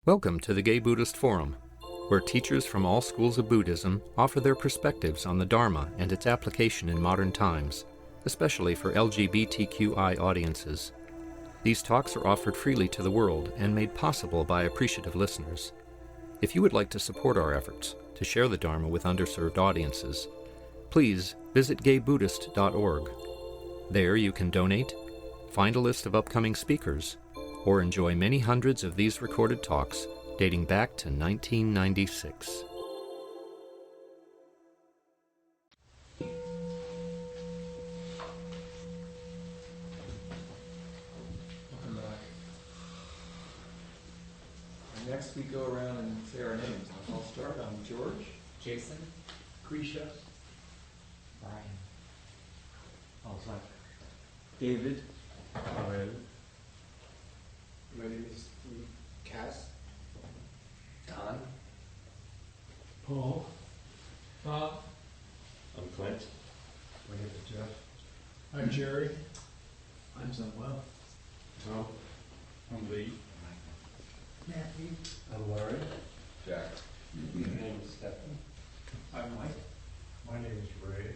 Welcome to the Gay Buddhist Forum, where teachers from all schools of Buddhism offer their perspectives on the Dharma and its application in modern times, especially for LGBTQI audiences. These talks are offered freely to the world and made possible by appreciative listeners. If you would like to support our efforts to share the Dharma with underserved audiences, please visit gaybuddhist.org. There you can donate, find a list of upcoming speakers, or enjoy many hundreds of these recorded talks dating back to 1996. Welcome back. Next we go around and say our names. I'll start. I'm George. Jason. Grisha. Brian. Zach. David. Pavel. My name is Cass. Don. Paul. Bob. I'm Clint. My name is Jeff. I'm Jerry. I'm Samuel. Tom. I'm Lee. Matthew. I'm Larry. Jack. My name is Stephen. I'm Mike. My name is Ray.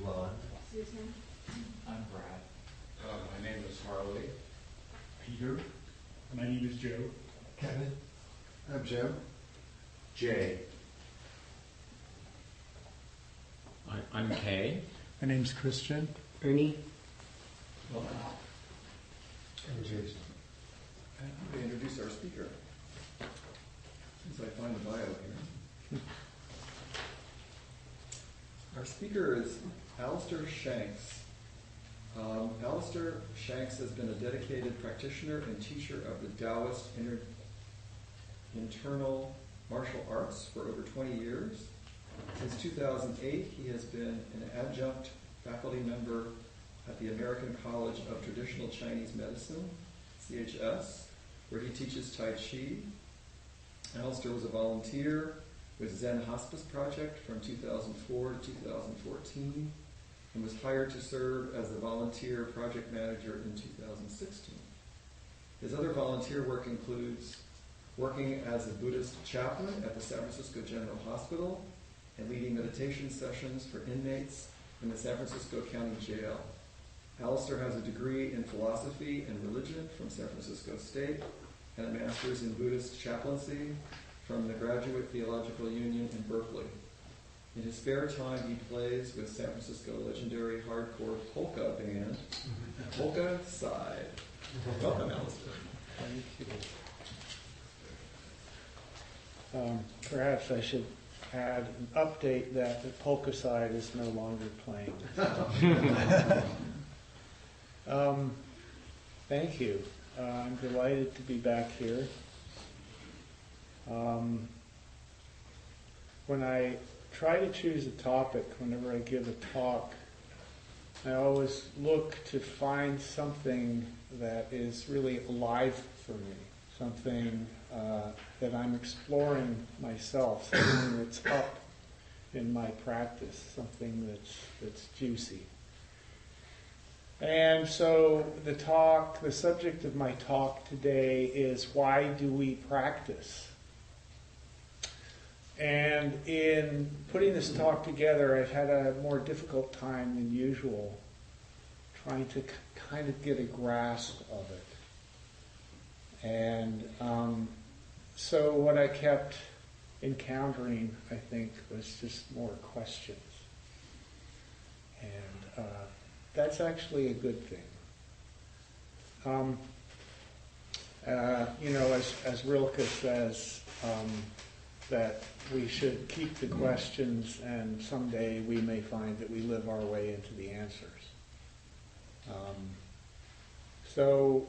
Lon. Susan. I'm Brad. My name is Harley. Peter. My name is Joe. Kevin. I'm Jim. Jay. I'm Kay. My name's Christian. Ernie. I'm Jason. And I'm going to introduce our speaker. Since I find the bio here. Our speaker is Alistair Shanks. Alistair Shanks has been a dedicated practitioner and teacher of the Daoist internal martial arts for over 20 years. Since 2008, he has been an adjunct faculty member at the American College of Traditional Chinese Medicine, CHS, where he teaches Tai Chi. Alistair was a volunteer with Zen Hospice Project from 2004 to 2014 and was hired to serve as the volunteer project manager in 2016. His other volunteer work includes working as a Buddhist chaplain at the San Francisco General Hospital and leading meditation sessions for inmates in the San Francisco County Jail. Alistair has a degree in philosophy and religion from San Francisco State and a master's in Buddhist chaplaincy from the Graduate Theological Union in Berkeley. In his spare time, he plays with San Francisco legendary hardcore polka band, Polka Side. Welcome, Alistair. Thank you. Perhaps I should add an update that the polka side is no longer playing. Thank you. I'm delighted to be back here. When I try to choose a topic whenever I give a talk, I always look to find something that is really alive for me, something that I'm exploring myself, something that's up in my practice, something that's juicy. And so the subject of my talk today is, why do we practice? And in putting this talk together, I've had a more difficult time than usual trying to kind of get a grasp of it. And so what I kept encountering, I think, was just more questions. And that's actually a good thing. As Rilke says, that we should keep the questions, and someday we may find that we live our way into the answers. So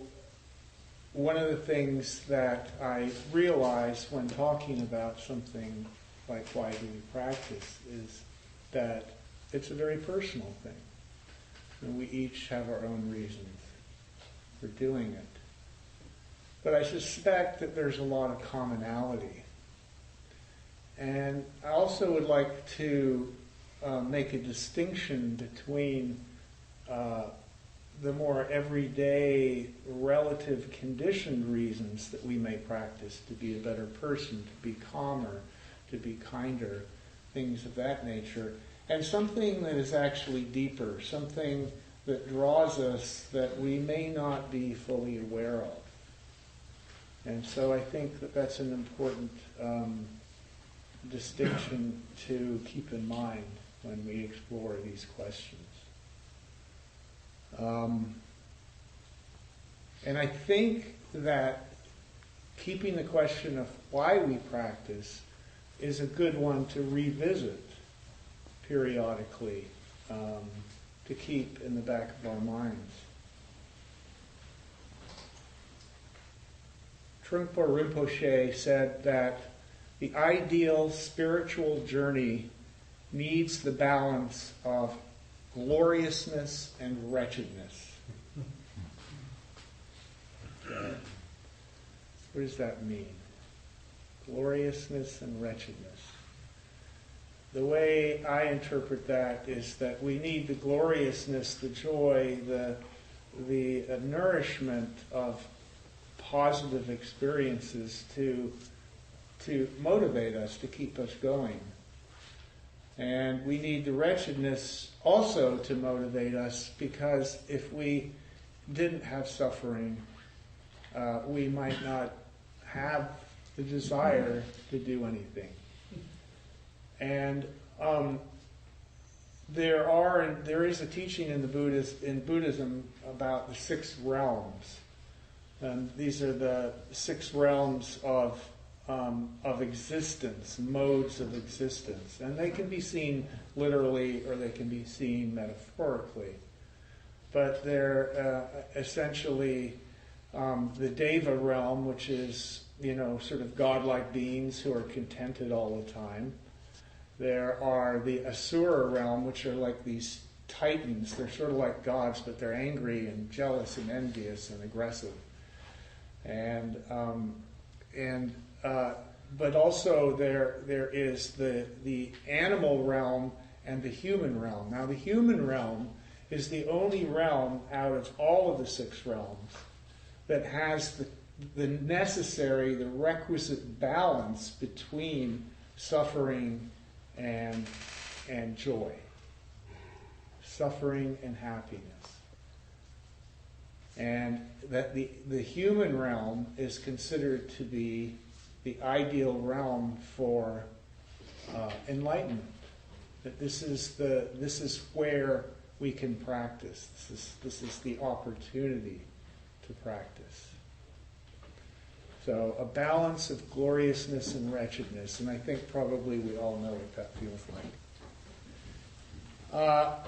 one of the things that I realize when talking about something like why do we practice is that it's a very personal thing. And we each have our own reasons for doing it. But I suspect that there's a lot of commonality. And I also would like to make a distinction between the more everyday, relative, conditioned reasons that we may practice to be a better person, to be calmer, to be kinder, things of that nature. And something that is actually deeper, something that draws us that we may not be fully aware of. And so I think that that's an important distinction to keep in mind when we explore these questions. And I think that keeping the question of why we practice is a good one to revisit periodically, to keep in the back of our minds. Trungpa Rinpoche said that the ideal spiritual journey needs the balance of gloriousness and wretchedness. What does that mean? Gloriousness and wretchedness. The way I interpret that is that we need the gloriousness, the joy, the nourishment of positive experiences to motivate us, to keep us going. And we need the wretchedness also to motivate us, because if we didn't have suffering, we might not have the desire to do anything. And there is a teaching in Buddhism about the 6 realms. And these are the 6 realms of existence, modes of existence. And they can be seen literally or they can be seen metaphorically. But they're essentially the Deva realm, which is, sort of godlike beings who are contented all the time. There are the Asura realm, which are like these titans. They're sort of like gods, but they're angry and jealous and envious and aggressive. But also there is the animal realm and the human realm. Now the human realm is the only realm out of all of the 6 realms that has the requisite balance between suffering and joy, suffering and happiness. And that the human realm is considered to be the ideal realm for enlightenment. That this is where we can practice. This is the opportunity to practice. So a balance of gloriousness and wretchedness, and I think probably we all know what that feels like.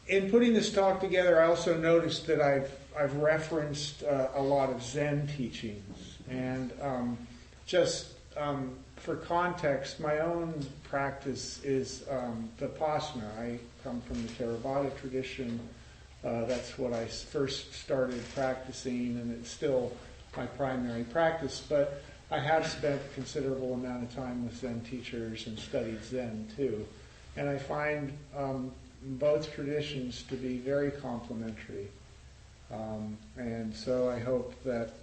In putting this talk together, I also noticed that I've referenced a lot of Zen teachings, and for context, my own practice is Vipassana. I come from the Theravada tradition. That's what I first started practicing, and it's still my primary practice. But I have spent a considerable amount of time with Zen teachers and studied Zen too. And I find both traditions to be very complementary. And so I hope that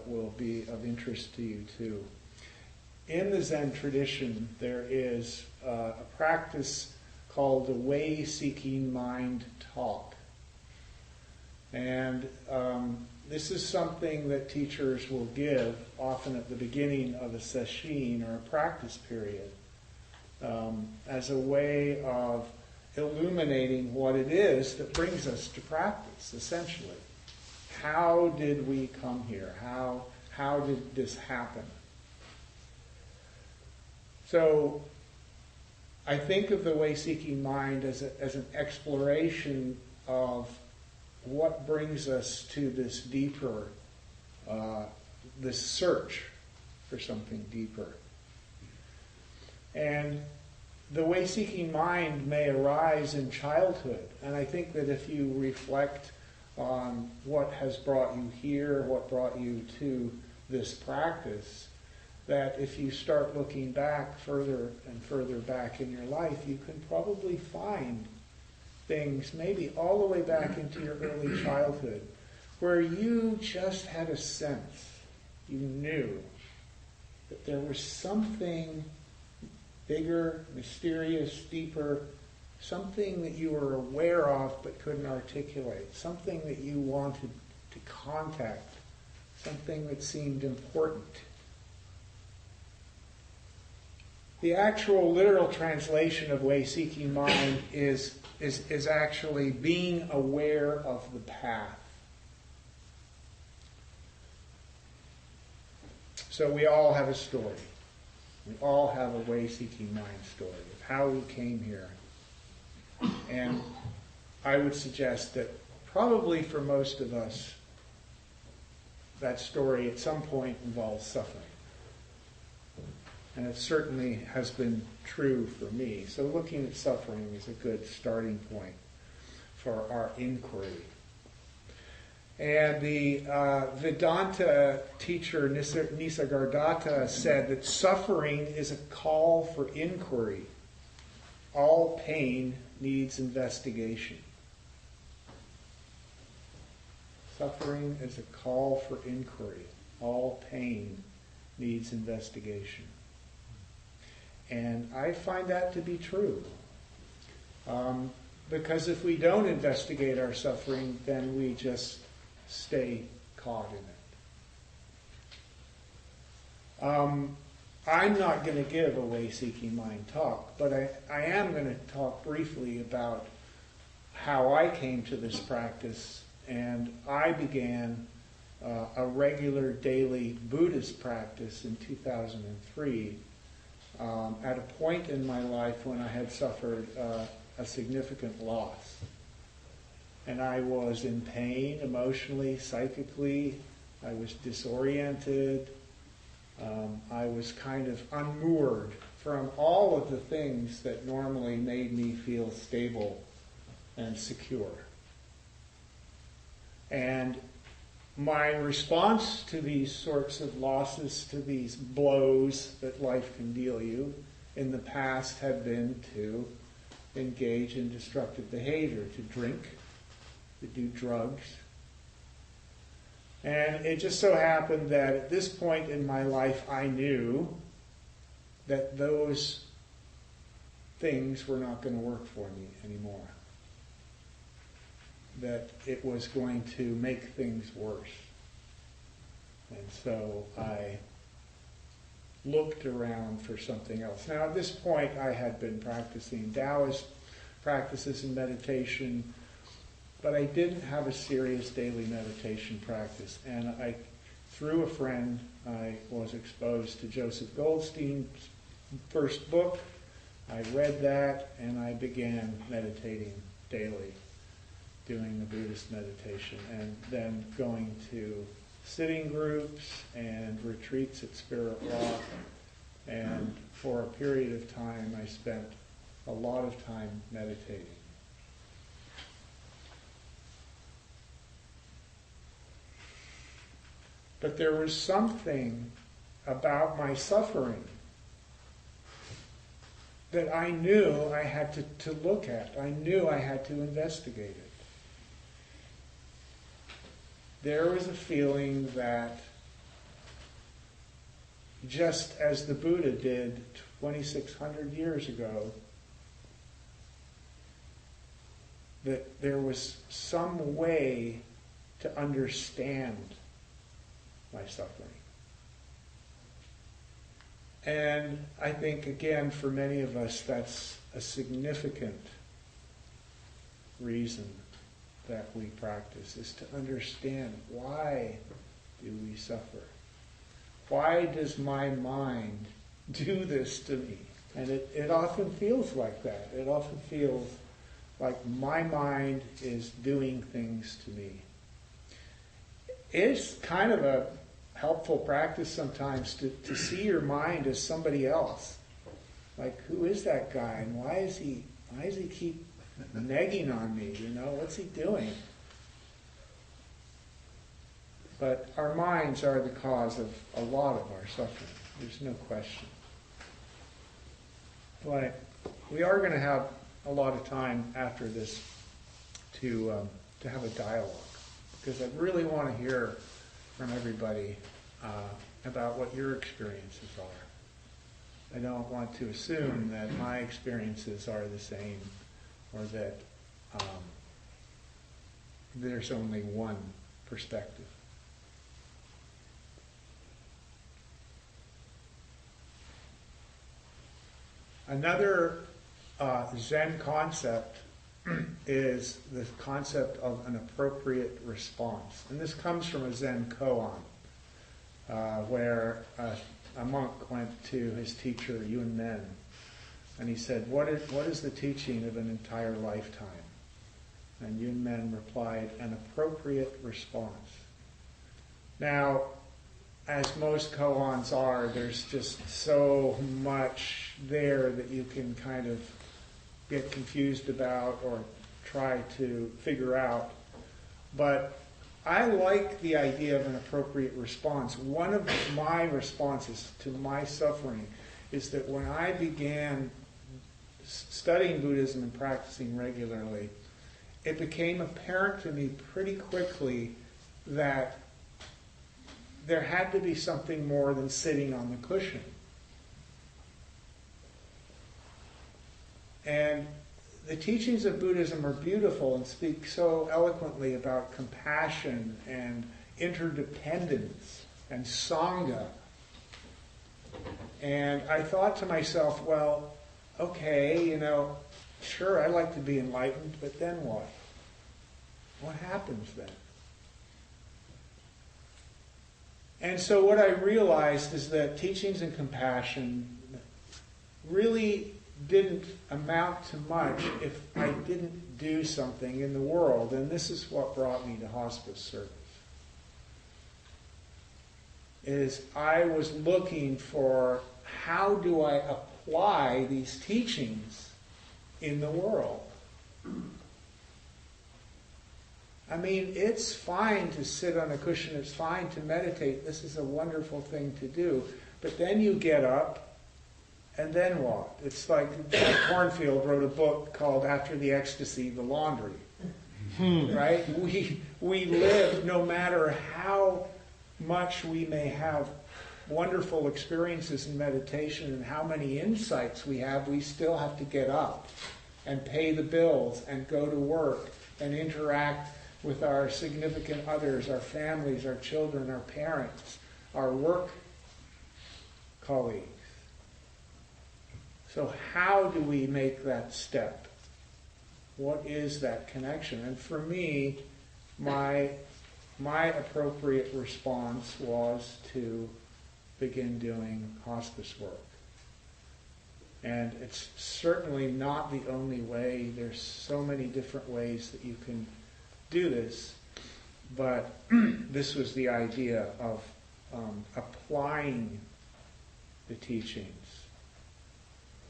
will be of interest to you too. In the Zen tradition, there is a practice called the way-seeking mind talk. And this is something that teachers will give often at the beginning of a sesshin or a practice period as a way of illuminating what it is that brings us to practice, essentially. How did we come here? How did this happen? So I think of the way-seeking mind as an exploration of what brings us to this deeper, this search for something deeper. And the way-seeking mind may arise in childhood. And I think that if you reflect on what has brought you here, what brought you to this practice, that if you start looking back further and further back in your life, you can probably find things, maybe all the way back into your early childhood, where you just had a sense, you knew that there was something bigger, mysterious, deeper, something that you were aware of but couldn't articulate, something that you wanted to contact, something that seemed important. The actual literal translation of way-seeking mind is actually being aware of the path. So we all have a story. We all have a way-seeking mind story of how we came here. And I would suggest that probably for most of us, that story at some point involves suffering. And it certainly has been true for me. So looking at suffering is a good starting point for our inquiry. And the Vedanta teacher Nisargadatta said that suffering is a call for inquiry. All pain needs investigation. Suffering is a call for inquiry. All pain needs investigation. And I find that to be true. Because if we don't investigate our suffering, then we just stay caught in it. I'm not going to give a way-seeking mind talk, but I am going to talk briefly about how I came to this practice. And I began a regular daily Buddhist practice in 2003 at a point in my life when I had suffered a significant loss. And I was in pain emotionally, psychically. I was disoriented. I was kind of unmoored from all of the things that normally made me feel stable and secure. And my response to these sorts of losses, to these blows that life can deal you, in the past had been to engage in destructive behavior, to drink, to do drugs. And it just so happened that at this point in my life, I knew that those things were not going to work for me anymore. That it was going to make things worse. And so I looked around for something else. Now at this point I had been practicing Daoist practices and meditation, but I didn't have a serious daily meditation practice. And through a friend, I was exposed to Joseph Goldstein's first book. I read that and I began meditating daily, doing the Buddhist meditation, and then going to sitting groups and retreats at Spirit Rock. And for a period of time, I spent a lot of time meditating. But there was something about my suffering that I knew I had to look at. I knew I had to investigate it. There was a feeling that just as the Buddha did 2,600 years ago, that there was some way to understand my suffering. And I think, again, for many of us, that's a significant reason that we practice, is to understand, why do we suffer? Why does my mind do this to me? And it often feels like that. It often feels like my mind is doing things to me. It's kind of a helpful practice sometimes to see your mind as somebody else. Like, who is that guy, and why does he keep negging on me? What's he doing? But our minds are the cause of a lot of our suffering. There's no question. But we are going to have a lot of time after this to have a dialogue, because I really want to hear from everybody about what your experiences are. I don't want to assume that my experiences are the same, or that there's only one perspective. Another Zen concept is the concept of an appropriate response. And this comes from a Zen koan, where a monk went to his teacher, Yun Men, and he said, what is the teaching of an entire lifetime? And Yun Men replied, an appropriate response. Now, as most koans are, there's just so much there that you can kind of get confused about or try to figure out. But I like the idea of an appropriate response. One of my responses to my suffering is that when I began studying Buddhism and practicing regularly, it became apparent to me pretty quickly that there had to be something more than sitting on the cushion. And the teachings of Buddhism are beautiful and speak so eloquently about compassion and interdependence and Sangha. And I thought to myself, well, okay, sure, I'd like to be enlightened, but then what? What happens then? And so what I realized is that teachings in compassion really didn't amount to much if I didn't do something in the world. And this is what brought me to hospice service. Is I was looking for, how do I apply these teachings in the world? I mean, it's fine to sit on a cushion, it's fine to meditate, this is a wonderful thing to do, but then you get up, and then what? It's like Jack Kornfield wrote a book called After the Ecstasy, the Laundry. Right? We live, no matter how much we may have wonderful experiences in meditation and how many insights we have, we still have to get up and pay the bills and go to work and interact with our significant others, our families, our children, our parents, our work colleagues. So how do we make that step? What is that connection? And for me, my appropriate response was to begin doing hospice work. And it's certainly not the only way. There's so many different ways that you can do this, but this was the idea of applying the teachings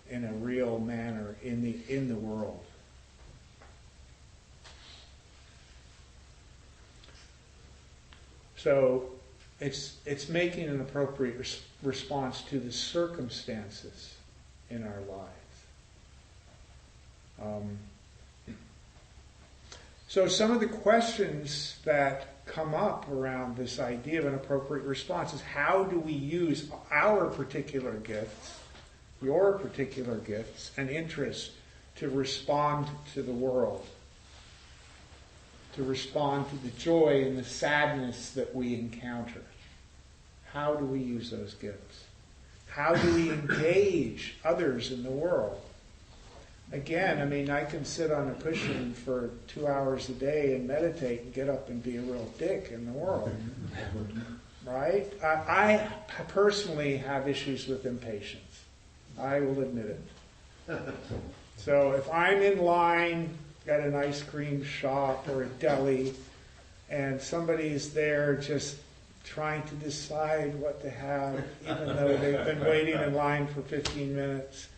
in a real manner in the world. So it's making an appropriate response to the circumstances in our lives. So some of the questions that come up around this idea of an appropriate response is, how do we use our particular gifts, your particular gifts and interests to respond to the world, to respond to the joy and the sadness that we encounter? How do we use those gifts? How do we engage others in the world? Again, I mean, I can sit on a cushion for 2 hours a day and meditate and get up and be a real dick in the world. Right? I personally have issues with impatience. I will admit it. So if I'm in line at an ice cream shop or a deli and somebody's there just trying to decide what to have, even though they've been waiting in line for 15 minutes,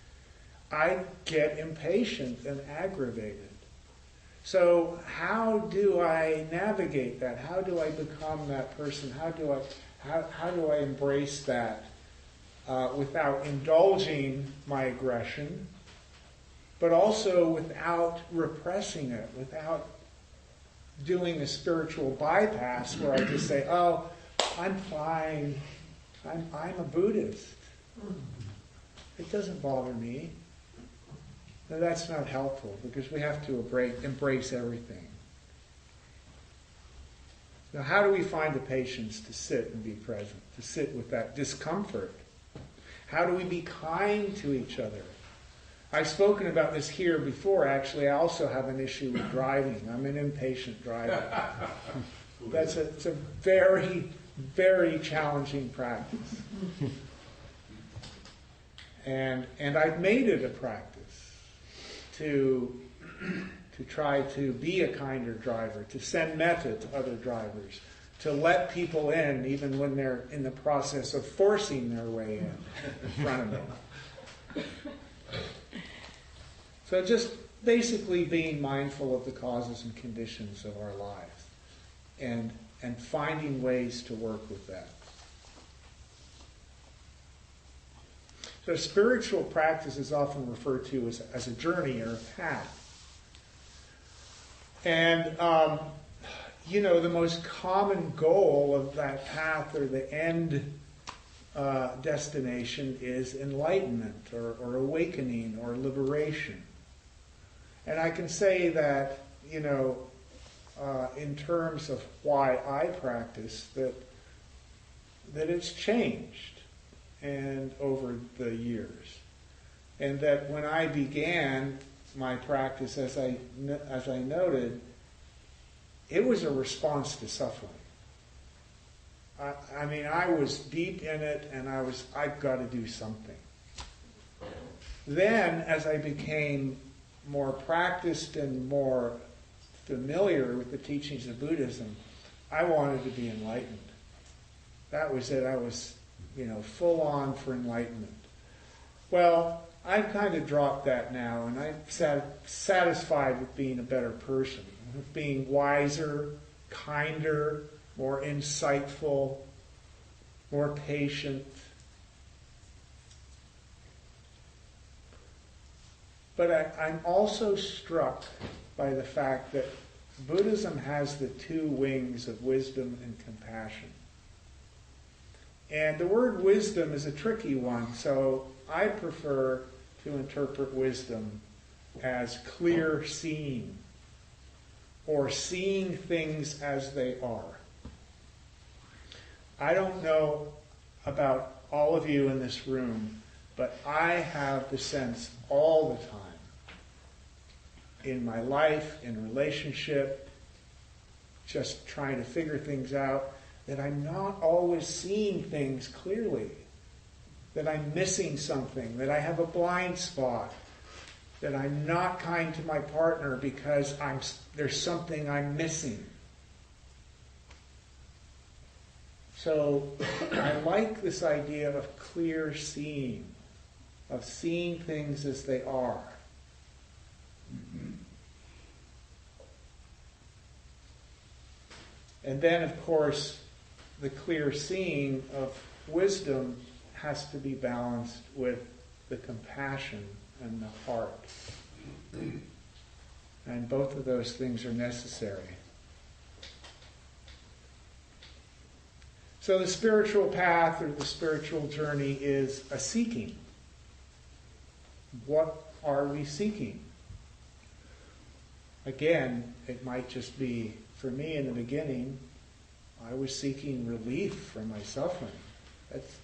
I get impatient and aggravated. So how do I navigate that? How do I become that person? How do I embrace that without indulging my aggression, but also without repressing it, without doing a spiritual bypass where I just say, oh, I'm fine. I'm a Buddhist. It doesn't bother me. Now, that's not helpful because we have to embrace everything. Now, how do we find the patience to sit and be present, to sit with that discomfort? How do we be kind to each other? I've spoken about this here before. Actually, I also have an issue with driving. I'm an impatient driver. It's a very, very challenging practice. And I've made it a practice to try to be a kinder driver, to send metta to other drivers, to let people in even when they're in the process of forcing their way in front of me. So just basically being mindful of the causes and conditions of our lives and finding ways to work with that. So spiritual practice is often referred to as a journey or a path. And, the most common goal of that path or the end destination is enlightenment or awakening or liberation. And I can say that, in terms of why I practice, that it's changed and over the years. And that when I began my practice, as I noted, it was a response to suffering. I was deep in it, and I've got to do something. Then, as I became more practiced and more familiar with the teachings of Buddhism, I wanted to be enlightened. That was it. I was, full on for enlightenment. Well, I've kind of dropped that now, and I'm satisfied with being a better person, with being wiser, kinder, more insightful, more patient. But I'm also struck by the fact that Buddhism has the two wings of wisdom and compassion. And the word wisdom is a tricky one, so I prefer to interpret wisdom as clear seeing, or seeing things as they are. I don't know about all of you in this room, but I have the sense all the time, in my life, in relationship, just trying to figure things out, that I'm not always seeing things clearly, that I'm missing something, that I have a blind spot, that I'm not kind to my partner because there's something I'm missing. So I like this idea of clear seeing, of seeing things as they are. And then, of course, the clear seeing of wisdom has to be balanced with the compassion and the heart. And both of those things are necessary. So the spiritual path or the spiritual journey is a seeking. What are we seeking? Again, it might just be, for me in the beginning, I was seeking relief from my suffering.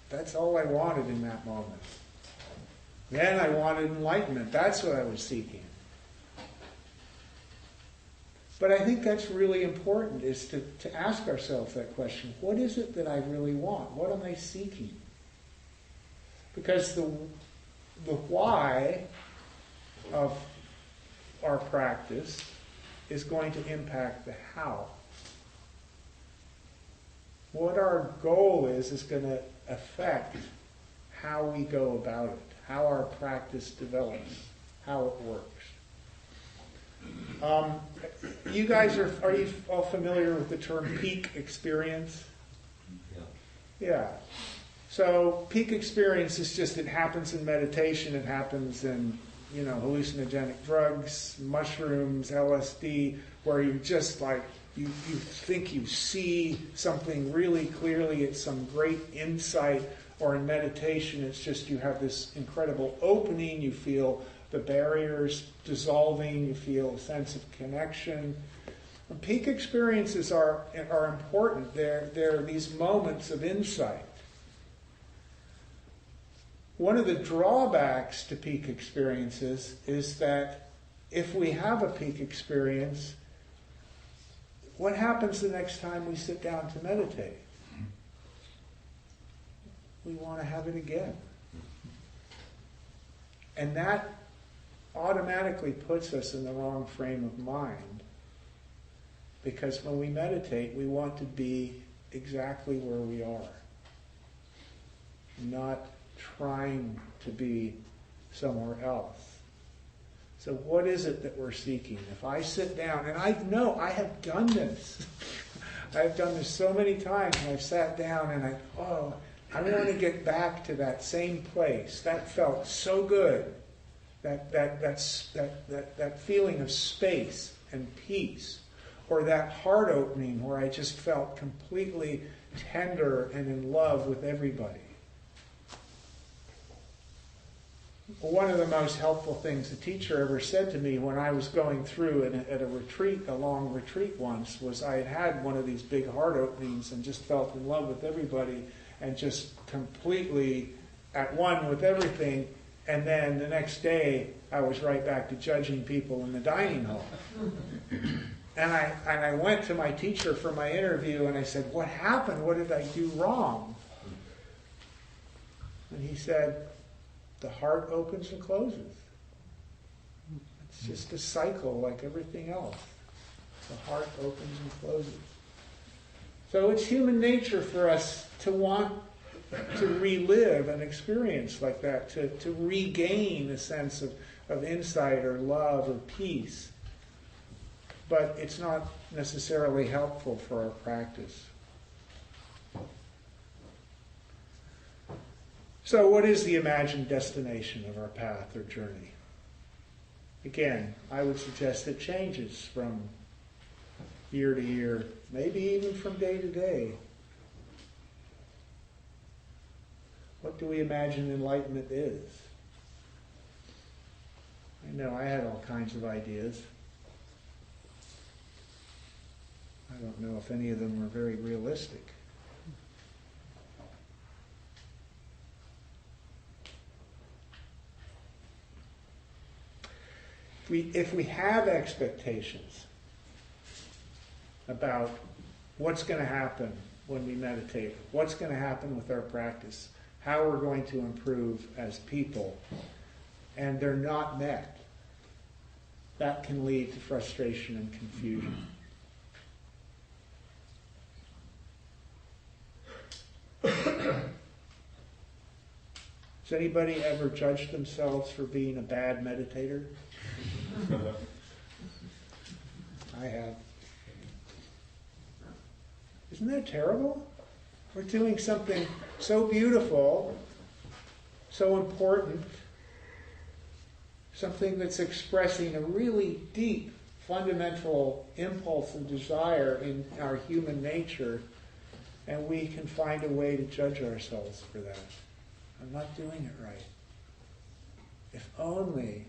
That's all I wanted in that moment. Then I wanted enlightenment. That's what I was seeking. But I think that's really important, is to ask ourselves that question. What is it that I really want? What am I seeking? Because the why of our practice is going to impact the how. What our goal is going to affect how we go about it, how our practice develops, how it works. You guys are you all familiar with the term peak experience? Yeah. So peak experience is just, it happens in meditation, it happens in, hallucinogenic drugs, mushrooms, LSD, where you're just like you think you see something really clearly, it's some great insight, or in meditation it's just you have this incredible opening, you feel the barriers dissolving, you feel a sense of connection. And peak experiences are important. They're these moments of insight. One of the drawbacks to peak experiences is that if we have a peak experience, what happens the next time we sit down to meditate? We want to have it again. And that automatically puts us in the wrong frame of mind, because when we meditate, we want to be exactly where we are, not trying to be somewhere else. So what is it that we're seeking? If I sit down, and I know I have done this. I've done this so many times, and I've sat down and I want to get back to that same place. That felt so good. That feeling of space and peace, or that heart opening where I just felt completely tender and in love with everybody. One of the most helpful things a teacher ever said to me when I was going through at a long retreat once, was I had one of these big heart openings and just felt in love with everybody and just completely at one with everything. And then the next day, I was right back to judging people in the dining hall. And I went to my teacher for my interview and I said, "What happened? What did I do wrong?" And he said, "The heart opens and closes. It's just a cycle like everything else. The heart opens and closes." So it's human nature for us to want to relive an experience like that, to regain a sense of insight or love or peace. But it's not necessarily helpful for our practice. So what is the imagined destination of our path or journey? Again, I would suggest it changes from year to year, maybe even from day to day. What do we imagine enlightenment is? I know I had all kinds of ideas. I don't know if any of them were very realistic. If we have expectations about what's going to happen when we meditate, what's going to happen with our practice, how we're going to improve as people, and they're not met, that can lead to frustration and confusion. Has anybody ever judged themselves for being a bad meditator? I have. Isn't that terrible? We're doing something so beautiful, so important, something that's expressing a really deep, fundamental impulse and desire in our human nature, and we can find a way to judge ourselves for that. I'm not doing it right. If only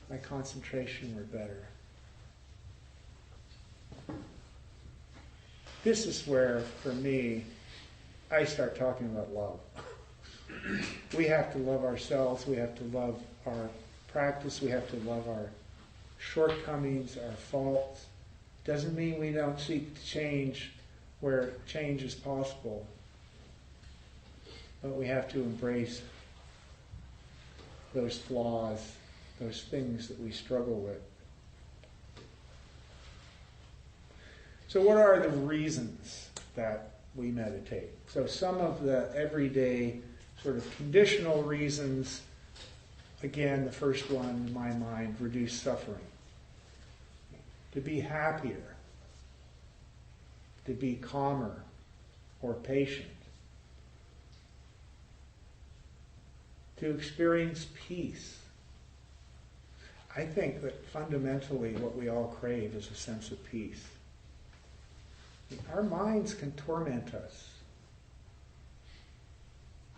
my concentration were better. This is where, for me, I start talking about love. We have to love ourselves, we have to love our practice, we have to love our shortcomings, our faults. Doesn't mean we don't seek to change where change is possible. But we have to embrace those flaws, those things that we struggle with. So what are the reasons that we meditate? So some of the everyday sort of conditional reasons, again, the first one in my mind, reduce suffering. To be happier, to be calmer or patient, to experience peace. I think that fundamentally what we all crave is a sense of peace. Our minds can torment us.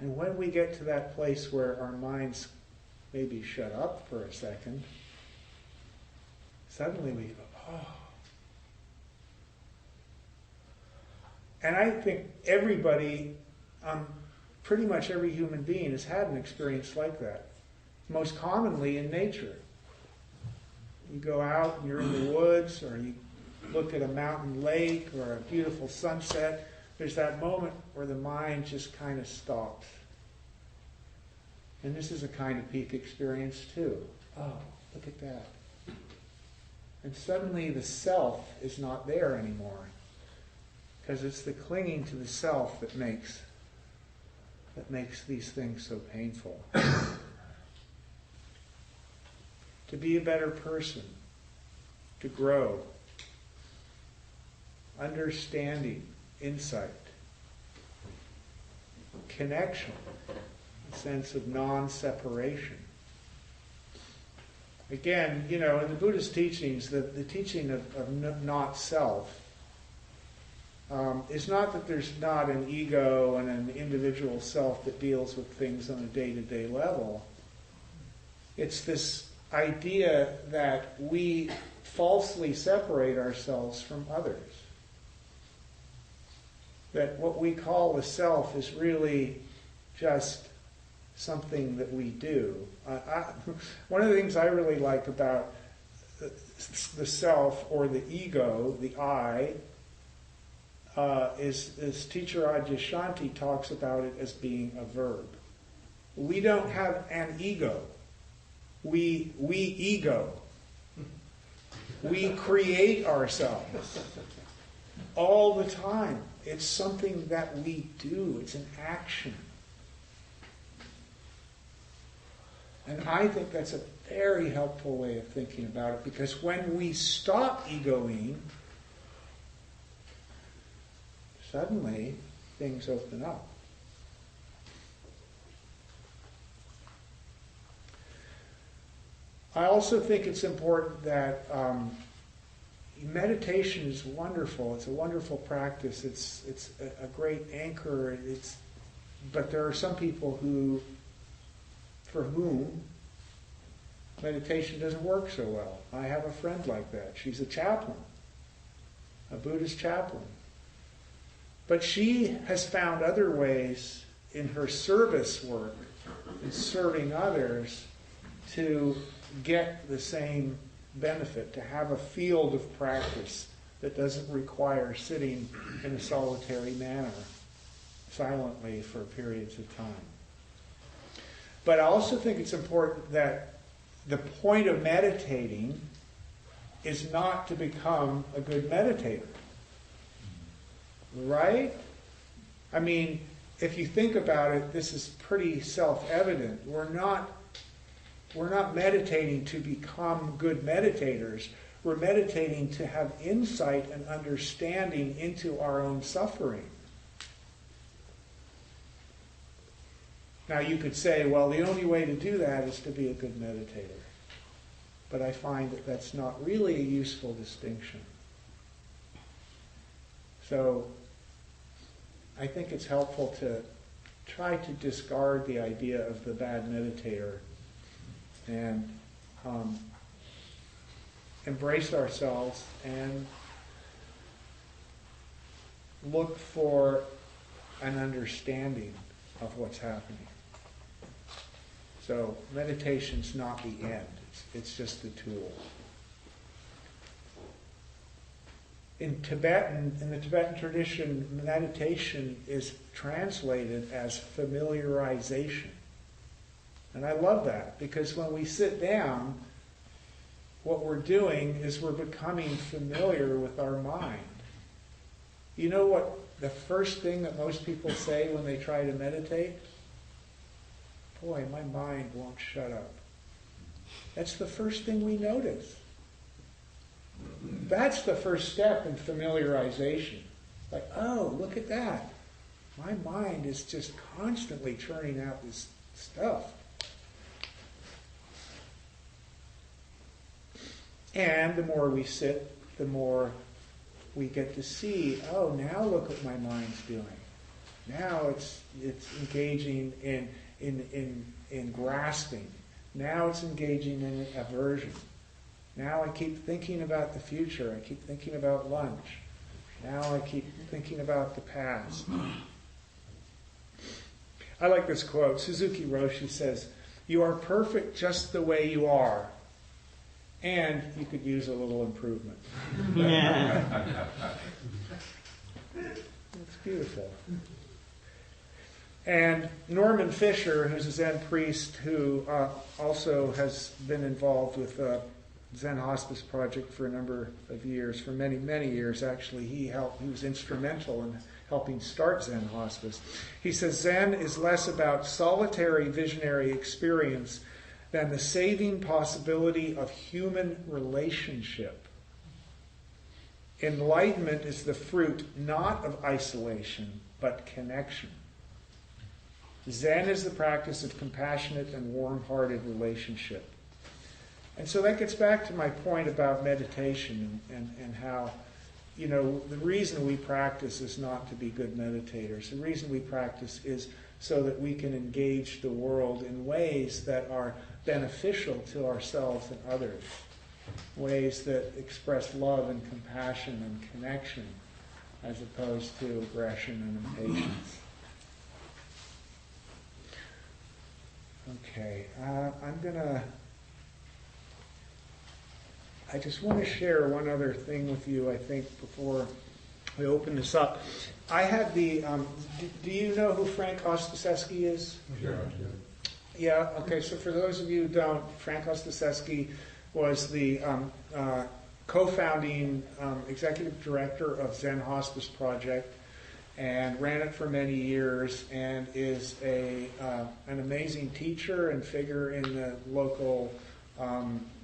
And when we get to that place where our minds maybe shut up for a second, suddenly we go, oh. And I think everybody, pretty much every human being has had an experience like that. Most commonly in nature. You go out and you're in the woods, or you look at a mountain lake or a beautiful sunset. There's that moment where the mind just kind of stops. And this is a kind of peak experience too. Oh, look at that. And suddenly the self is not there anymore. Because it's the clinging to the self that makes these things so painful. To be a better person, to grow, understanding, insight, connection, a sense of non-separation. Again, in the Buddhist teachings, the teaching of not self is not that there's not an ego and an individual self that deals with things on a day-to-day level. It's this idea that we falsely separate ourselves from others. That what we call the self is really just something that we do. One of the things I really like about the self or the ego, the I, is teacher Adyashanti talks about it as being a verb. We don't have an ego. We ego. We create ourselves all the time. It's something that we do. It's an action. And I think that's a very helpful way of thinking about it, because when we stop egoing, suddenly things open up. I also think it's important that meditation is wonderful. It's a wonderful practice. It's a great anchor. But there are some people for whom meditation doesn't work so well. I have a friend like that. She's a chaplain, a Buddhist chaplain. But she has found other ways in her service work, in serving others, to get the same benefit, to have a field of practice that doesn't require sitting in a solitary manner, silently for periods of time. But I also think it's important that the point of meditating is not to become a good meditator. Right? I mean, if you think about it, this is pretty self-evident. We're not meditating to become good meditators. We're meditating to have insight and understanding into our own suffering. Now you could say, well, the only way to do that is to be a good meditator. But I find that that's not really a useful distinction. So I think it's helpful to try to discard the idea of the bad meditator and embrace ourselves and look for an understanding of what's happening. So meditation's not the end. It's just the tool. In the Tibetan tradition, meditation is translated as familiarization. And I love that, because when we sit down, what we're doing is we're becoming familiar with our mind. You know what the first thing that most people say when they try to meditate? Boy, my mind won't shut up. That's the first thing we notice. That's the first step in familiarization. Like, oh, look at that. My mind is just constantly churning out this stuff. And the more we sit, the more we get to see, oh, now look what my mind's doing. Now it's engaging in grasping. Now it's engaging in aversion. Now I keep thinking about the future. I keep thinking about lunch. Now I keep thinking about the past. I like this quote. Suzuki Roshi says, "You are perfect just the way you are, and you could use a little improvement." It's beautiful. And Norman Fisher, who's a Zen priest who also has been involved with the Zen Hospice Project for a number of years, for many, many years actually. He was instrumental in helping start Zen Hospice. He says, Zen is less about solitary visionary experience than the saving possibility of human relationship. Enlightenment is the fruit not of isolation, but connection. Zen is the practice of compassionate and warm-hearted relationship. And so that gets back to my point about meditation and how, the reason we practice is not to be good meditators. The reason we practice is so that we can engage the world in ways that are beneficial to ourselves and others, ways that express love and compassion and connection as opposed to aggression and impatience. Okay, I just want to share one other thing with you, I think, before we open this up. I had the, do you know who Frank Ostaseski is? Sure. Yeah, okay, so for those of you who don't, Frank Ostaseski was the co-founding executive director of Zen Hospice Project and ran it for many years and is an amazing teacher and figure in the local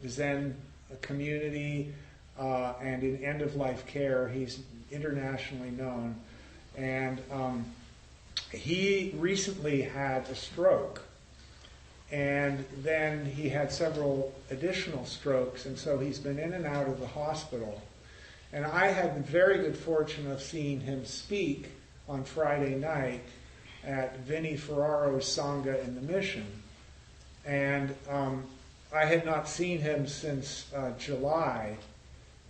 Zen community and in end-of-life care. He's internationally known. And he recently had a stroke. And then he had several additional strokes, and so he's been in and out of the hospital. And I had the very good fortune of seeing him speak on Friday night at Vinnie Ferraro's Sangha in the Mission. And I had not seen him since July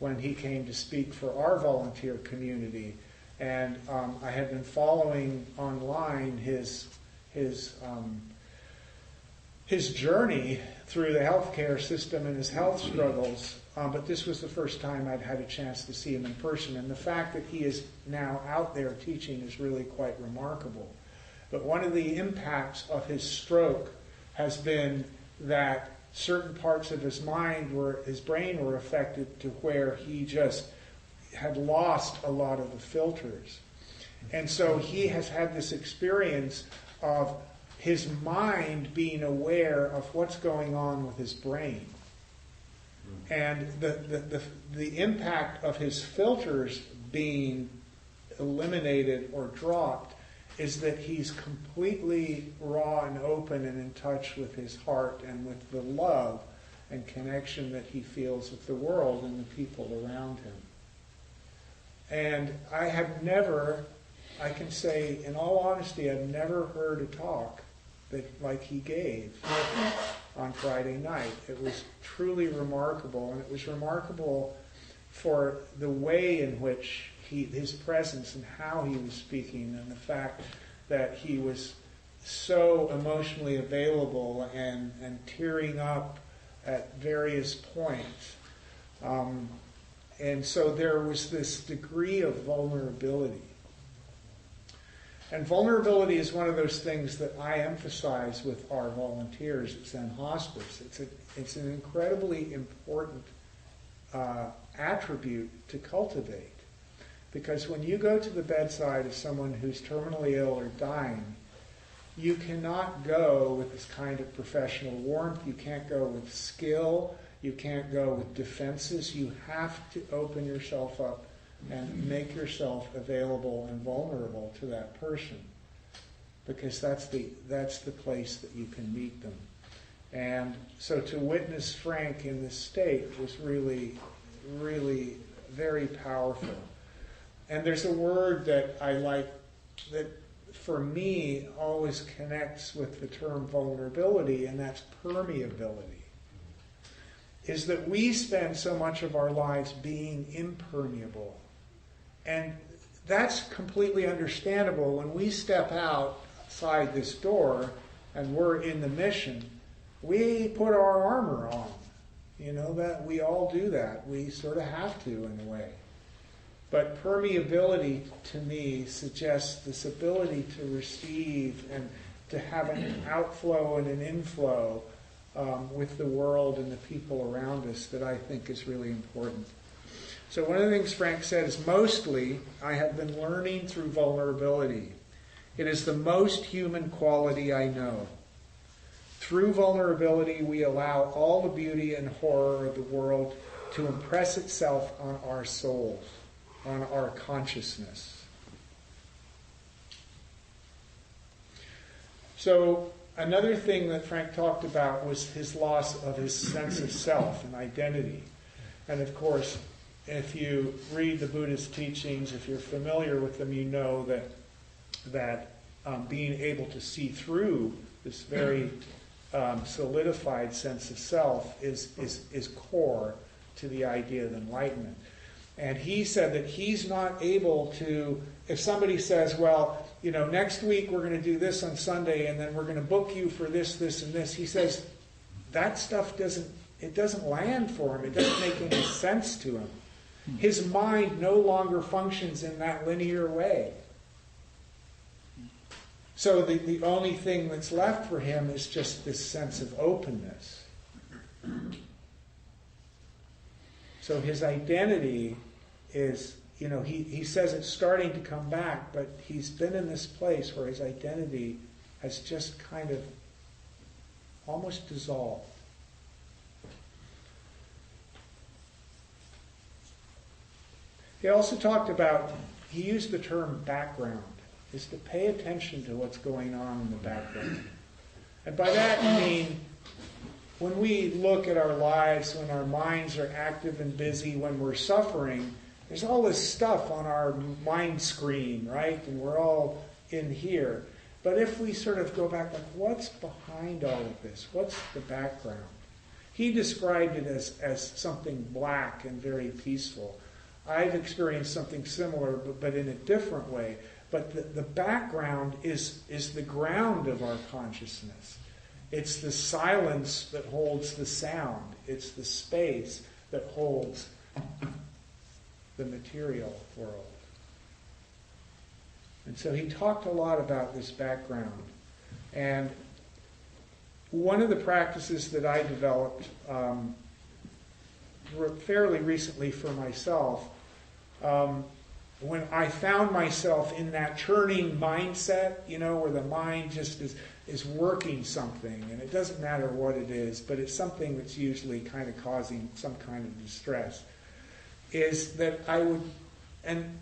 when he came to speak for our volunteer community. And I had been following online his journey through the healthcare system and his health struggles, but this was the first time I'd had a chance to see him in person. And the fact that he is now out there teaching is really quite remarkable. But one of the impacts of his stroke has been that certain parts of his brain were affected to where he just had lost a lot of the filters. And so he has had this experience of his mind being aware of what's going on with his brain. And the impact of his filters being eliminated or dropped is that he's completely raw and open and in touch with his heart and with the love and connection that he feels with the world and the people around him. And I can say in all honesty, I've never heard a talk like he gave on Friday night. It was truly remarkable, and it was remarkable for the way in which his presence and how he was speaking, and the fact that he was so emotionally available and tearing up at various points. And so there was this degree of vulnerability. And vulnerability is one of those things that I emphasize with our volunteers at Zen Hospice. It's an incredibly important attribute to cultivate. Because when you go to the bedside of someone who's terminally ill or dying, you cannot go with this kind of professional warmth. You can't go with skill. You can't go with defenses. You have to open yourself up and make yourself available and vulnerable to that person, because that's the place that you can meet them. And so to witness Frank in this state was really, really very powerful. And there's a word that I like that for me always connects with the term vulnerability, and that's permeability. Is that we spend so much of our lives being impermeable. And that's completely understandable. When we step outside this door and we're in the mission, we put our armor on. You know, that we all do that. We sort of have to in a way. But permeability, to me, suggests this ability to receive and to have an outflow and an inflow with the world and the people around us that I think is really important. So one of the things Frank said is, mostly I have been learning through vulnerability. It is the most human quality I know. Through vulnerability, we allow all the beauty and horror of the world to impress itself on our souls, on our consciousness. So another thing that Frank talked about was his loss of his sense of self and identity. And of course, if you read the Buddhist teachings, if you're familiar with them, you know that being able to see through this very solidified sense of self is core to the idea of enlightenment. And he said that he's not able to, if somebody says, well, you know, next week we're going to do this on Sunday and then we're going to book you for this, this, and this, he says that stuff doesn't land for him. It doesn't make any sense to him. His mind no longer functions in that linear way. So the only thing that's left for him is just this sense of openness. So his identity is, you know, he says it's starting to come back, but he's been in this place where his identity has just kind of almost dissolved. He also talked about, he used the term background, is to pay attention to what's going on in the background. And by that I mean, when we look at our lives, when our minds are active and busy, when we're suffering, there's all this stuff on our mind screen, right? And we're all in here. But if we sort of go back, like, what's behind all of this? What's the background? He described it as something black and very peaceful. I've experienced something similar, but in a different way. But the background is the ground of our consciousness. It's the silence that holds the sound. It's the space that holds the material world. And so he talked a lot about this background. And one of the practices that I developed fairly recently for myself, when I found myself in that churning mindset, you know, where the mind just is working something, and it doesn't matter what it is, but it's something that's usually kind of causing some kind of distress, is that I would, and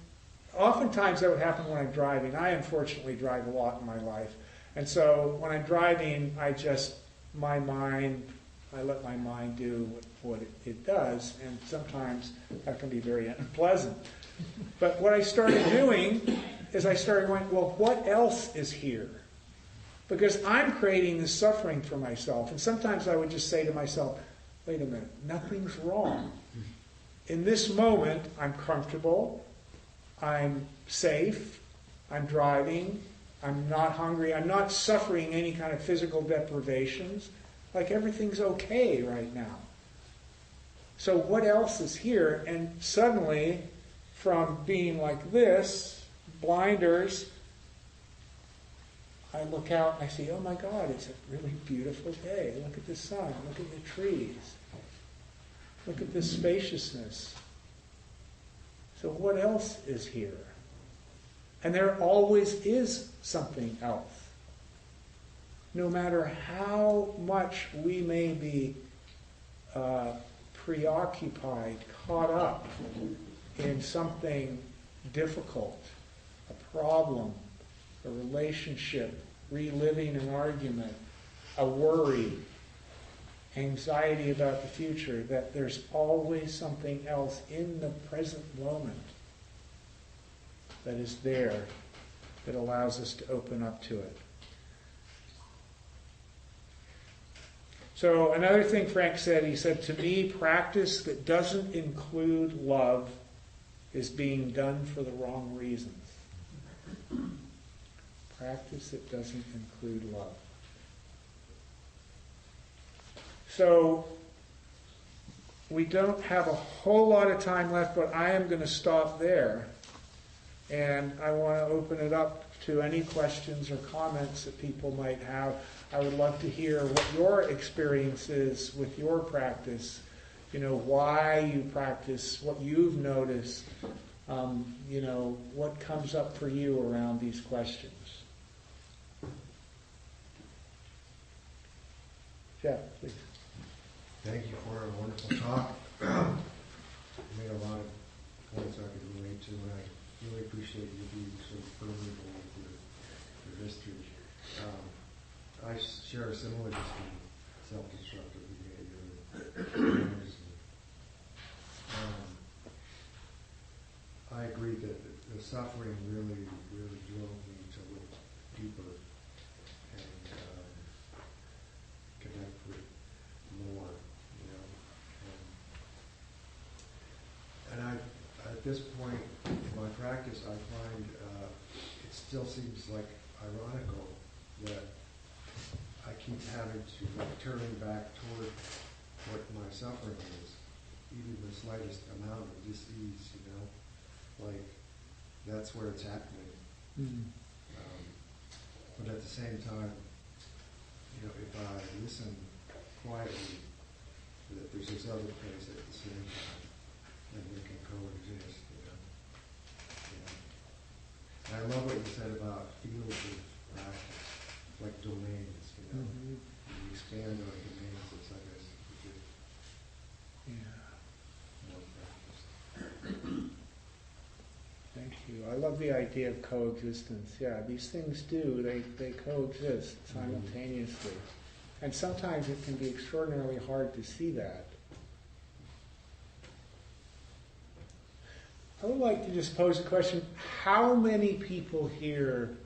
oftentimes that would happen when I'm driving. I unfortunately drive a lot in my life. And so when I'm driving, I let my mind do what it does, and sometimes that can be very unpleasant. But what I started doing is I started going, well, what else is here? Because I'm creating this suffering for myself. And sometimes I would just say to myself, wait a minute, nothing's wrong. In this moment, I'm comfortable, I'm safe, I'm driving, I'm not hungry, I'm not suffering any kind of physical deprivations. Like everything's okay right now. So what else is here? And suddenly, from being like this, blinders, I look out and I see, oh my God, it's a really beautiful day. Look at the sun, look at the trees. Look at this spaciousness. So what else is here? And there always is something else. No matter how much we may be preoccupied, caught up in something difficult, a problem, a relationship, reliving an argument, a worry, anxiety about the future, that there's always something else in the present moment that is there that allows us to open up to it. So another thing Frank said, he said, to me, practice that doesn't include love is being done for the wrong reasons. Practice that doesn't include love. So we don't have a whole lot of time left, but I am going to stop there. And I want to open it up to any questions or comments that people might have. I would love to hear what your experience is with your practice, why you practice, what you've noticed, what comes up for you around these questions. Jeff, please. Thank you for a wonderful talk. You made a lot of points I could relate to, and I really appreciate you being so permeable with your history. I share a similar history of self-destructive behavior. I agree that the suffering really, really drove me to look deeper and connect with more, And at this point in my practice, I find it still seems like ironical that I keep having to turning back toward what my suffering is, even the slightest amount of dis-ease, like that's where it's happening. Mm-hmm. But at the same time, if I listen quietly, that there's this other place at the same time, and we can coexist, And I love what you said about fields of practice, like domains, Mm-hmm. You expand on domains, it's like a more practice. Thank you. I love the idea of coexistence. Yeah, these things do. They coexist simultaneously. And sometimes it can be extraordinarily hard to see that. I would like to just pose a question. How many people here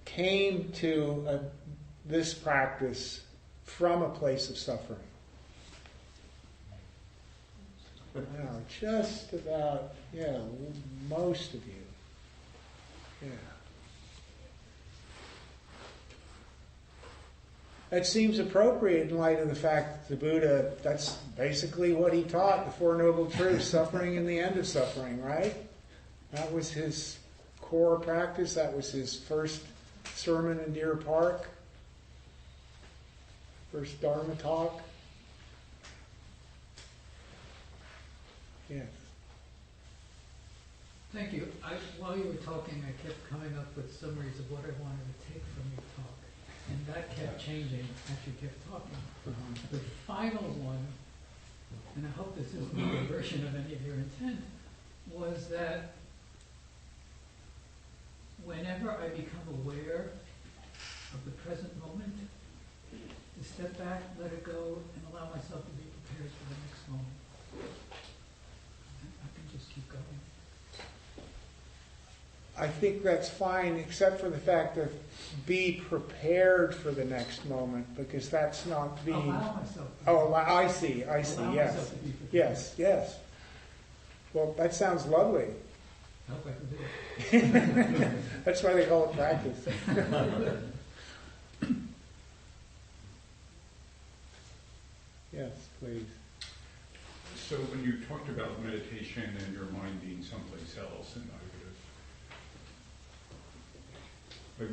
came to this practice from a place of suffering? Wow, just about, most of you. Yeah. That seems appropriate in light of the fact that the Buddha, that's basically what he taught, the Four Noble Truths, suffering and the end of suffering, right? That was his core practice. That was his first sermon in Deer Park. First Dharma talk. Yes. Thank you. While you were talking, I kept coming up with summaries of what I wanted to take from your talk. And that kept changing as you kept talking. The final one, and I hope this isn't a version of any of your intent, was that whenever I become aware of the present moment, to step back, let it go, and allow myself to be prepared for the next moment. I can just keep going. I think that's fine, except for the fact that be prepared for the next moment, because that's not being... Allow myself to be Oh, I see, Allow yes. myself to be prepared. Yes. Well, that sounds lovely. I hope I can do it. That's why they call it practice. Yes, please. So when you talked about meditation and your mind being someplace else, and I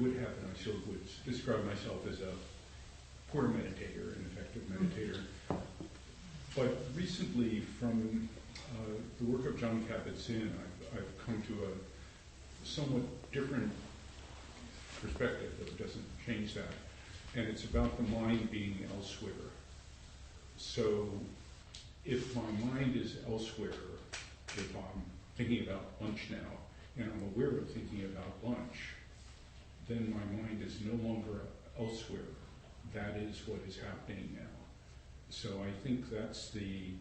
would have, and I still would describe myself as a poor meditator, an effective meditator. But recently, from the work of John Kabat-Zinn, I've come to a somewhat different perspective, though it doesn't change that. And it's about the mind being elsewhere. So if my mind is elsewhere, if I'm thinking about lunch now, and I'm aware of thinking about lunch, then my mind is no longer elsewhere. That is what is happening now. So I think that's the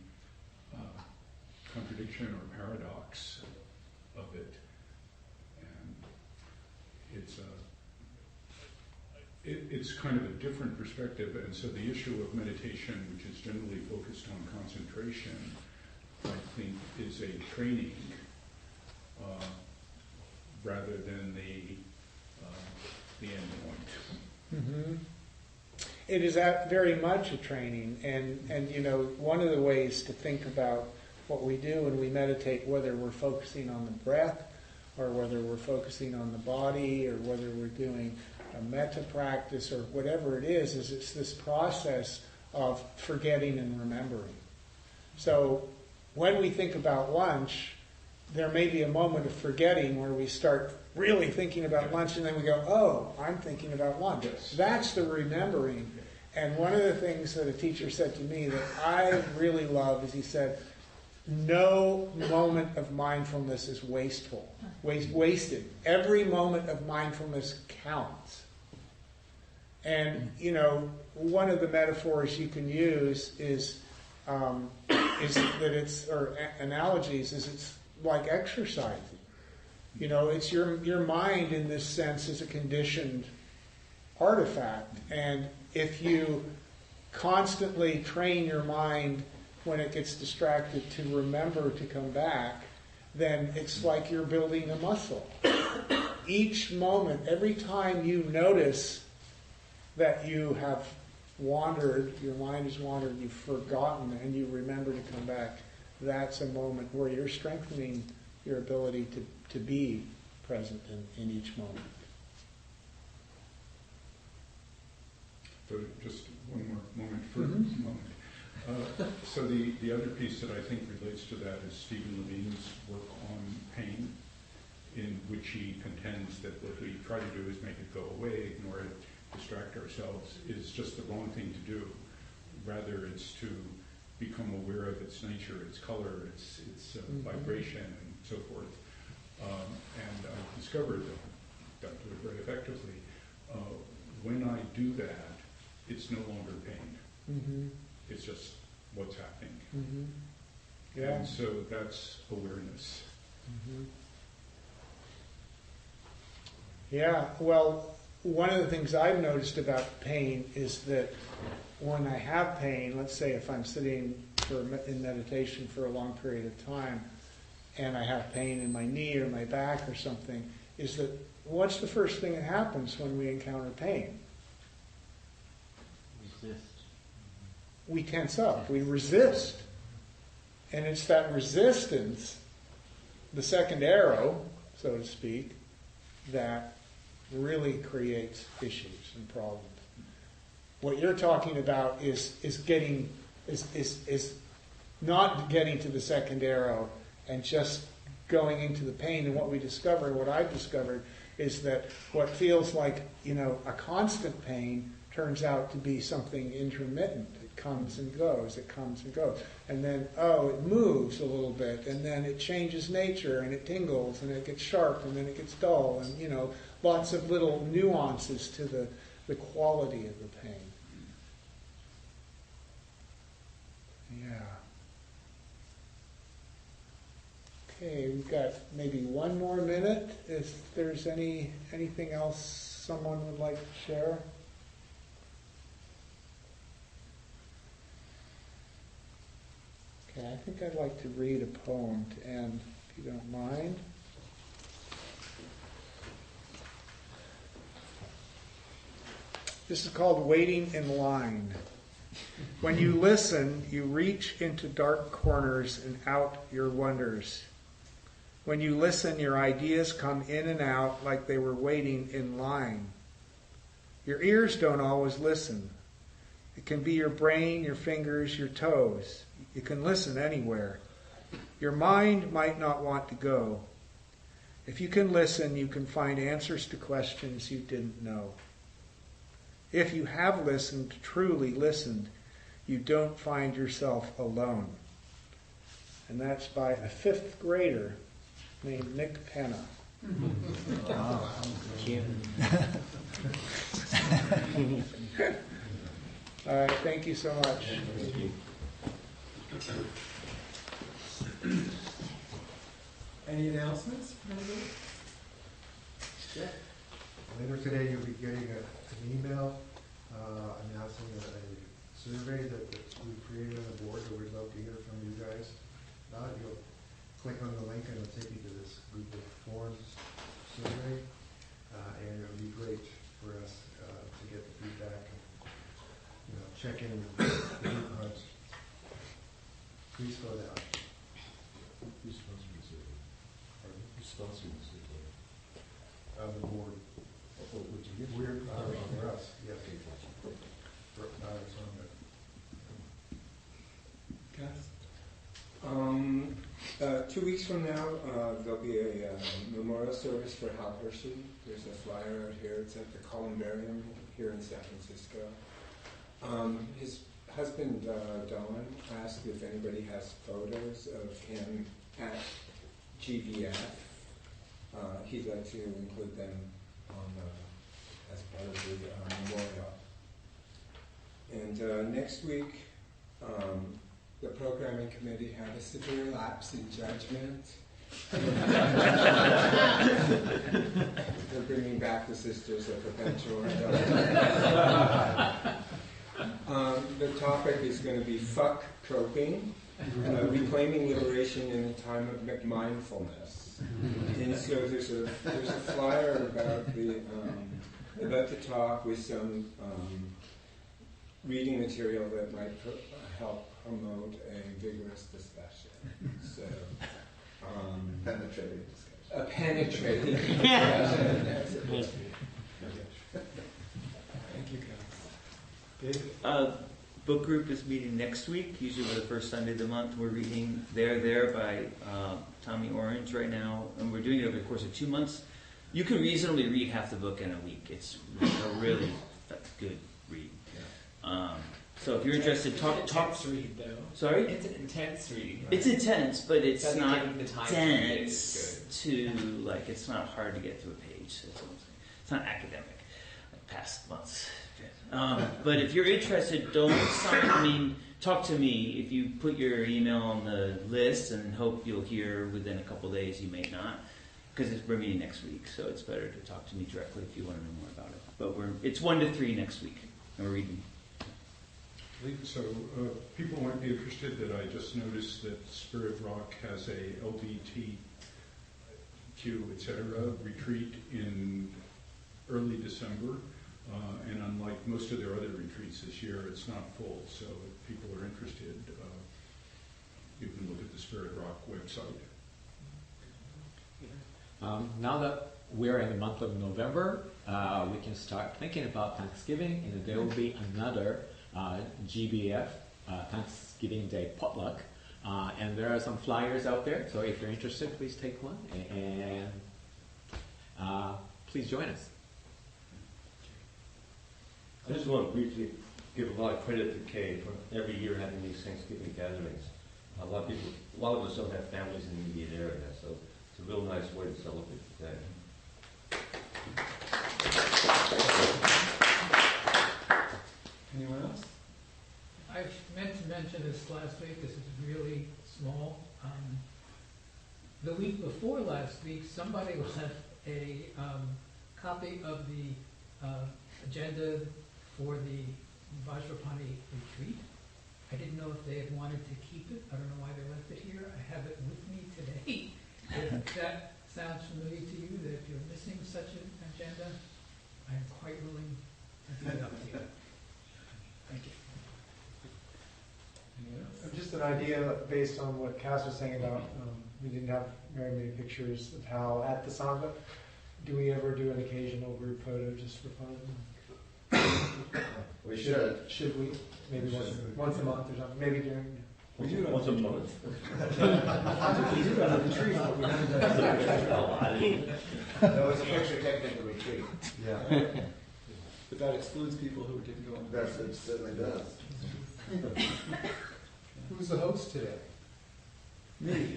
contradiction or paradox of it. it's kind of a different perspective, and so the issue of meditation, which is generally focused on concentration, I think is a training rather than the end point. Mm-hmm. It is very much a training, and you know, one of the ways to think about what we do when we meditate, whether we're focusing on the breath, or whether we're focusing on the body, or whether we're doing a metta practice, or whatever it is it's this process of forgetting and remembering. So when we think about lunch, there may be a moment of forgetting where we start really thinking about lunch, and then we go, oh, I'm thinking about lunch. Yes. That's the remembering. And one of the things that a teacher said to me that I really love is he said, no moment of mindfulness is wasteful, wasted. Every moment of mindfulness counts. And, you know, one of the metaphors you can use is that it's, or analogies, is it's like exercising. You know, it's your mind in this sense is a conditioned artifact. And if you constantly train your mind when it gets distracted to remember to come back, then it's like you're building a muscle. Each moment, every time you notice that you have wandered, your mind has wandered, you've forgotten, and you remember to come back, that's a moment where you're strengthening your ability to be present in each moment. So just one more moment for a moment. So the other piece that I think relates to that is Stephen Levine's work on pain, in which he contends that what we try to do is make it go away, ignore it, distract ourselves, is just the wrong thing to do. Rather, it's to become aware of its nature, its color, its vibration, and so forth. And I discovered that I do it very effectively. When I do that, it's no longer pain. Mm-hmm. It's just what's happening. Mm-hmm. Yeah. And so that's awareness. Mm-hmm. Yeah, well, one of the things I've noticed about pain is that when I have pain, let's say if I'm sitting in meditation for a long period of time, and I have pain in my knee or my back or something, is that what's the first thing that happens when we encounter pain? Resist. We tense up, we resist. And it's that resistance, the second arrow, so to speak, that really creates issues and problems. What you're talking about is not getting to the second arrow and just going into the pain. And what we discover, what I've discovered, is that what feels like, you know, a constant pain turns out to be something intermittent. It comes and goes, it comes and goes. And then, it moves a little bit, and then it changes nature, and it tingles, and it gets sharp, and then it gets dull, and, you know, lots of little nuances to the quality of the pain. Yeah. Okay, we've got maybe one more minute. If there's anything else someone would like to share? Okay, I think I'd like to read a poem to end, if you don't mind. This is called Waiting in Line. When you listen, you reach into dark corners and out your wonders. When you listen, your ideas come in and out like they were waiting in line. Your ears don't always listen. It can be your brain, your fingers, your toes. You can listen anywhere. Your mind might not want to go. If you can listen, you can find answers to questions you didn't know. If you have listened, truly listened, you don't find yourself alone. And that's by a 5th grader named Nick Penna. Oh, cute. All right, thank you so much. Thank you. Any announcements? Yeah. Later today, you'll be getting an email announcing a survey that we've created on the board that we'd love to hear from you guys. You'll click on the link and it'll take you to this Google Forms survey, and it'll be great for us to get the feedback and check in with the group hunt. Please fill it out. Who's sponsoring the survey? Pardon? Who's sponsoring the survey? The board. Oh, would you get? We're for us. Yes. Okay, gotcha. It's on the. 2 weeks from now, there'll be a memorial service for Hal Hershey. There's a flyer out here. It's at the Columbarium here in San Francisco. His husband, Don, asked if anybody has photos of him at GVF. He'd like to include them as part of the memorial. And next week, the programming committee had a severe lapse in judgment. They're bringing back the Sisters of Perpetual. The topic is going to be fuck coping, reclaiming liberation in a time of mindfulness. And so there's a flyer about the talk with some reading material that might help promote a vigorous discussion. So, Penetrating discussion. a penetrating discussion. Thank you, guys. David? Book group is meeting next week, usually the first Sunday of the month. We're reading There by Tommy Orange right now, and we're doing it over the course of 2 months. You can reasonably read half the book in a week. It's a really good read. So if you're interested, talk. Read, though. Sorry? It's an intense read. Right? It's intense, but it's not the time dense to, like, it's not hard to get through a page. That's what I'm saying. It's not academic, like past months. But if you're interested, talk to me. If you put your email on the list and hope you'll hear within a couple days, you may not, because we're meeting next week, so it's better to talk to me directly if you want to know more about it. But it's 1 to 3 next week, and we're reading. So people might be interested that I just noticed that Spirit Rock has a LGBTQ, etc. retreat in early December. And unlike most of their other retreats this year, it's not full. So if people are interested, you can look at the Spirit Rock website. Now that we're in the month of November, we can start thinking about Thanksgiving, and there will be another GBF Thanksgiving Day potluck, and there are some flyers out there. So if you're interested, please take one and please join us. I just want to briefly give a lot of credit to Kay for every year having these Thanksgiving gatherings. A lot of us don't have families in the immediate area, so it's a real nice way to celebrate the day. Anyone else? I meant to mention this last week. This is really small. The week before last week, somebody left a copy of the agenda for the Vajrapani retreat. I didn't know if they had wanted to keep it. I don't know why they left it here. I have it with me today. If that sounds familiar to you, that if you're missing such an agenda, I'm quite willing to give it up to you. Thank you. Just an idea based on what Cass was saying about we didn't have very many pictures of how at the Sangha. Do we ever do an occasional group photo just for fun? We should. Should we? Maybe once a month or something. Maybe during. We do it once a month. We do it on the retreat, but we haven't done it. That was a picture taken at the retreat. Yeah. But that excludes people who didn't go on the That's it certainly does. Who's the host today? Me.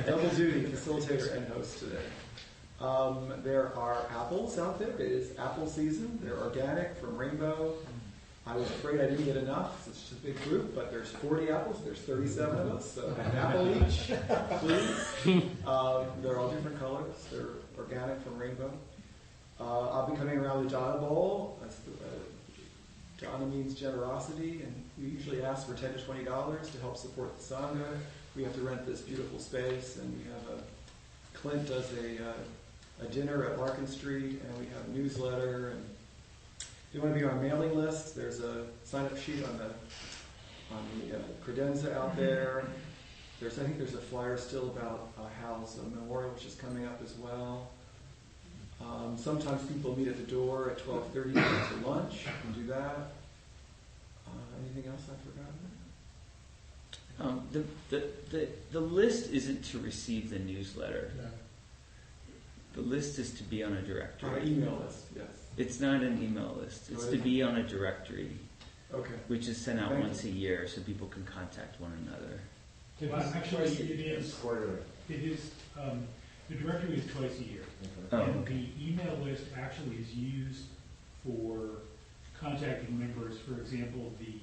Double duty, facilitator and host today. There are apples out there. It is apple season. They're organic from Rainbow. I was afraid I didn't get enough. It's just a big group, but there's 40 apples. There's 37 of us, so an apple each, please. They're all different colors. They're organic from Rainbow. I'll be coming around the Dana Bowl. Dana means generosity, and we usually ask for $10 to $20 to help support the Sangha. We have to rent this beautiful space, and we have Clint does a dinner at Larkin Street, and we have a newsletter. And if you want to be on our mailing list, there's a sign-up sheet on the credenza out there. I think there's a flyer still about Hal's memorial, which is coming up as well. Sometimes people meet at the door at 12:30 for lunch. You can do that. Anything else I forgot? The list isn't to receive the newsletter. No. The list is to be on a directory. On an email list, yes. It's not an email list. It's to be on a directory. Okay. Which is sent out Thank once you. a year so people can contact one another. Well, actually, it is Quarterly. It is, the directory is twice a year. Oh, And okay. the email list actually is used for contacting members. For example, the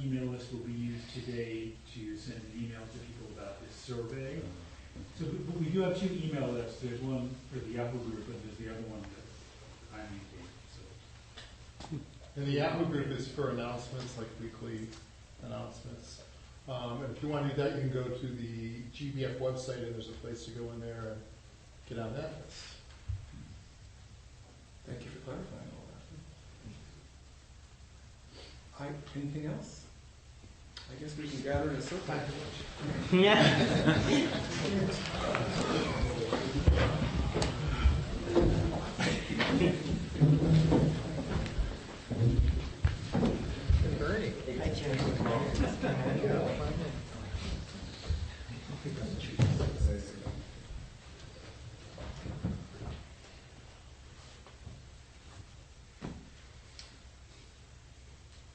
email list will be used today to send an email to people about this survey. So but we do have two email lists. There's one for the Yahoo group, and there's the other one that I maintain. So. And the Yahoo group is for announcements, like weekly announcements. And if you want to do that, you can go to the GBF website, and there's a place to go in there and get on that list. Thank you for clarifying all that. Anything else? I guess we can gather in a circle. Bernie.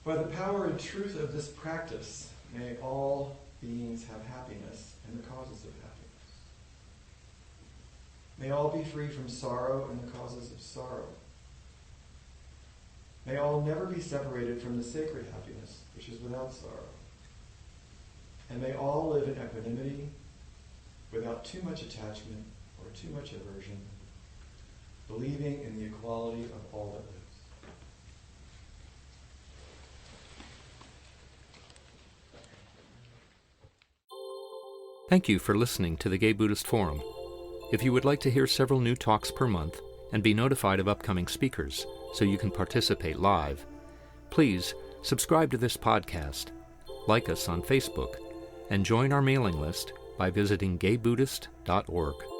By the power and truth of this practice, may all beings have happiness and the causes of happiness. May all be free from sorrow and the causes of sorrow. May all never be separated from the sacred happiness, which is without sorrow. And may all live in equanimity, without too much attachment or too much aversion, believing in the equality of all that lives. Thank you for listening to the Gay Buddhist Forum. If you would like to hear several new talks per month and be notified of upcoming speakers so you can participate live, please subscribe to this podcast, like us on Facebook, and join our mailing list by visiting gaybuddhist.org.